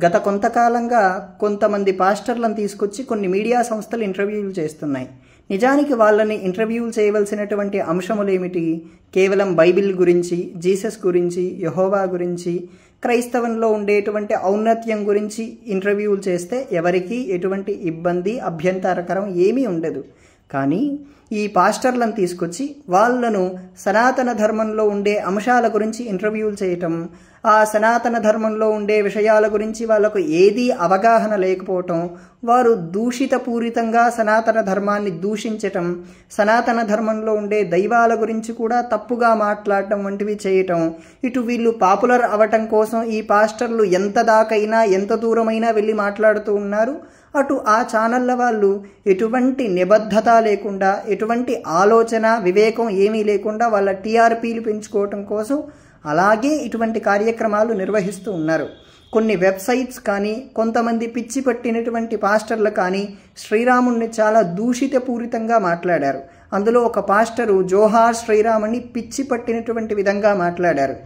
గత కొంతకాలంగా కొంతమంది పాస్టర్లను తీసుకొచ్చి కొన్ని మీడియా సంస్థలు ఇంటర్వ్యూలు చేస్తున్నాయి. నిజానికి వాళ్ళని ఇంటర్వ్యూలు చేయవలసినటువంటి అంశములేమిటి? కేవలం బైబిల్ గురించి, జీసస్ గురించి, యెహోవా గురించి, క్రైస్తవంలో ఉండేటువంటి ఔన్నత్యం గురించి ఇంటర్వ్యూలు చేస్తే ఎవరికి ఎటువంటి ఇబ్బంది, అభ్యంతరకరం ఏమీ ఉండదు. కానీ ఈ పాస్టర్లను తీసుకొచ్చి వాళ్ళను సనాతన ధర్మంలో ఉండే అంశాల గురించి ఇంటర్వ్యూలు చేయటం, ఆ సనాతన ధర్మంలో ఉండే విషయాల గురించి వాళ్ళకు ఏదీ అవగాహన లేకపోవటం, వారు దూషితపూరితంగా సనాతన ధర్మాన్ని దూషించటం, సనాతన ధర్మంలో ఉండే దైవాల గురించి కూడా తప్పుగా మాట్లాడటం వంటివి చేయటం, ఇటు వీళ్ళు పాపులర్ అవటం కోసం ఈ పాస్టర్లు ఎంత దాకైనా ఎంత దూరమైనా వెళ్ళి మాట్లాడుతూ ఉన్నారు. అటు ఆ ఛానళ్ళ వాళ్ళు ఎటువంటి నిబద్ధత లేకుండా, ఎటువంటి ఆలోచన వివేకం ఏమీ లేకుండా వాళ్ళ టీఆర్పీలు పెంచుకోవటం కోసం అలాగే ఇటువంటి కార్యక్రమాలు నిర్వహిస్తూ ఉన్నారు. కొన్ని వెబ్సైట్స్ కానీ, కొంతమంది పిచ్చి పట్టినటువంటి పాస్టర్లు కానీ శ్రీరాముణ్ణి చాలా దూషితపూరితంగా మాట్లాడారు. అందులో ఒక పాస్టరు జోహార్ శ్రీరాముని పిచ్చి పట్టినటువంటి విధంగా మాట్లాడారు.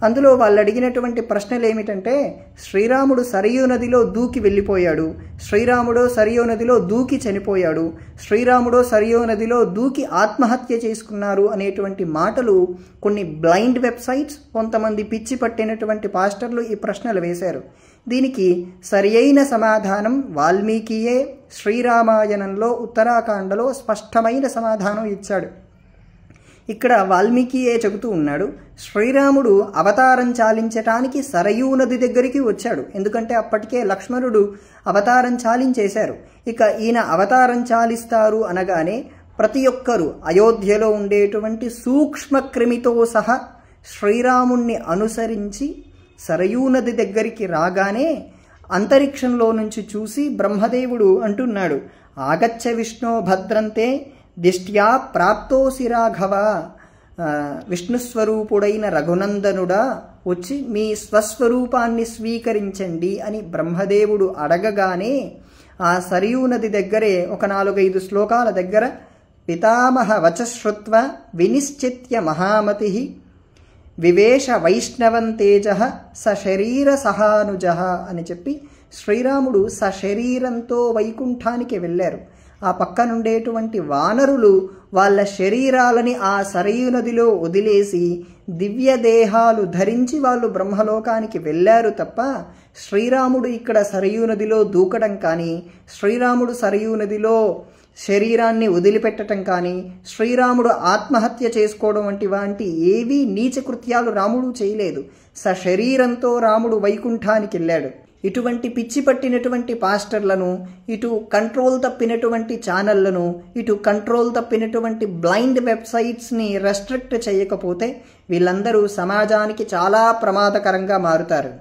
అందులో వాళ్ళు అడిగినటువంటి ప్రశ్నలు ఏమిటంటే, శ్రీరాముడు సరియు నదిలో దూకి వెళ్ళిపోయాడు, శ్రీరాముడు సరియు నదిలో దూకి చనిపోయాడు, శ్రీరాముడు సరియు నదిలో దూకి ఆత్మహత్య చేసుకున్నారు అనేటువంటి మాటలు కొన్ని బ్లైండ్ వెబ్సైట్స్, కొంతమంది పిచ్చి పట్టినటువంటి పాస్టర్లు ఈ ప్రశ్నలు వేశారు. దీనికి సరియైన సమాధానం వాల్మీకియే శ్రీరామాయణంలో ఉత్తరాఖండలో స్పష్టమైన సమాధానం ఇచ్చాడు. ఇక్కడ వాల్మీకియే చెబుతూ ఉన్నాడు, శ్రీరాముడు అవతారం చాలించటానికి సరయూ నది దగ్గరికి వచ్చాడు. ఎందుకంటే అప్పటికే లక్ష్మణుడు అవతారం చాలించేశారు. ఇక ఈయన అవతారం చాలిస్తారు అనగానే ప్రతి ఒక్కరూ అయోధ్యలో ఉండేటువంటి సూక్ష్మ క్రిమితో సహా శ్రీరాముణ్ణి అనుసరించి సరయూ నది దగ్గరికి రాగానే అంతరిక్షంలో నుంచి చూసి బ్రహ్మదేవుడు అంటున్నాడు, ఆగచ్చ విష్ణో భద్రంతే దిష్ట్యా ప్రాప్తోసి రాఘవ, విష్ణుస్వరూపుడైన రఘునందనుడా వచ్చి మీ స్వస్వరూపాన్ని స్వీకరించండి అని బ్రహ్మదేవుడు అడగగానే ఆ సరియూ నది దగ్గరే ఒక 4-5 శ్లోకాల దగ్గర పితామహ వచశ్రుత్వ వినిశ్చిత్య మహామతి వివేశ వైష్ణవం తేజ సశరీర సహానుజ అని చెప్పి శ్రీరాముడు సశరీరంతో వైకుంఠానికి వెళ్ళారు. ఆ పక్కనుండేటువంటి వానరులు వాళ్ళ శరీరాలని ఆ సరయూ నదిలో వదిలేసి దివ్య దేహాలు ధరించి వాళ్ళు బ్రహ్మలోకానికి వెళ్ళారు తప్ప శ్రీరాముడు ఇక్కడ సరయూ నదిలో దూకడం కానీ, శ్రీరాముడు సరయూ నదిలో శరీరాన్ని వదిలిపెట్టడం కానీ, శ్రీరాముడు ఆత్మహత్య చేసుకోవడం వంటి ఏవీ నీచ కృత్యాలు రాముడు చేయలేదు. సశరీరంతో రాముడు వైకుంఠానికి వెళ్ళాడు. ఇటువంటి పిచ్చి పట్టినటువంటి పాస్టర్లను, ఇటు కంట్రోల్ తప్పినటువంటి ఛానళ్లను, ఇటు కంట్రోల్ తప్పినటువంటి బ్లైండ్ వెబ్సైట్స్ని రెస్ట్రిక్ట్ చేయకపోతే వీళ్ళందరూ సమాజానికి చాలా ప్రమాదకరంగా మారుతారు.